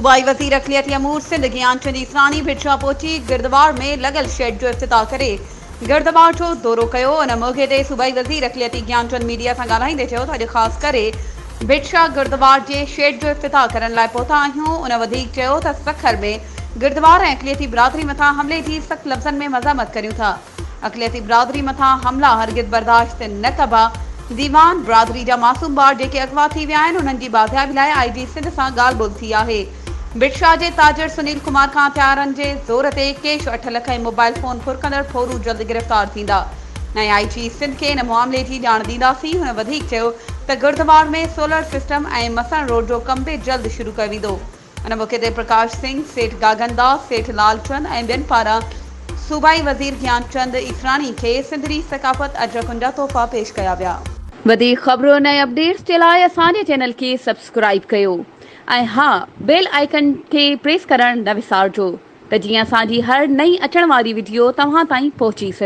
सूबाई वज़ीर अक़लियती अमूर सिंध ज्ञानचंद ईसरानी भिटशा पहुची गिरदवाड़ में लगल शेड जो इफ्तिताह करे गिरदवाड़ जो दौरो कयो। उन मौक़े ते सूबाई वज़ीर अक़लियती ज्ञानचंद मीडिया सां ॻाल्हाईंदे चयो त अॼु ख़ासि करे भिटशा गिरदवाड़ जे शेड जो इफ्तिताह करण लाइ पहुता आहियूं। उन वधीक चयो त सखर में गिरदवाड़ ऐं अक़लियती बिरादरी मथां हमले जी सख़्त लफ़्ज़नि में मज़ामत करियूं था। अक़लियती बिरादरी मथां हमला हरगिज़ बर्दाश्त न कबा। दीवान बिरादरी जा मासूम ॿार जेके अगवा थी विया आहिनि उन्हनि जी बाज़ियाबी लाइ IG सिंध सां ॻाल्हि ॿोल्हि थी आहे। भिटशा जे ताजिर सुनील कुमार खां हथियारनि जे ज़ोर ते कैश 8 लख ऐं मोबाइल फ़ोन फुरकंदड़ थोरू जल्द गिरफ़्तार थींदा ऐं IG सिंध खे इन मामले जी ॼाण ॾींदासीं। हुन वधीक चयो त गिरदवाड़ में सोलर सिस्टम ऐं मसण रोड जो कम बि जल्द शुरू कयो वेंदो। उन मौक़े ते प्रकाश सिंह, सेठ गागनदास, सेठ लालचंद ऐं ॿियनि पारां सूबाई वज़ीर ज्ञानचंद ईसरानी खे सिंधरी सक़ाफ़त अजरकुन जा तोहफ़ा पेश कया विया। वधीक ख़बरूं ऐं अपडेट्स जे लाइ असांजे चैनल खे सब्सक्राइब कयो ऐं हा बेल आइकन खे प्रेस करणु न विसारिजो त जीअं असांजी हर नई अचण वारी वीडियो तव्हां ताईं पहुची सघे।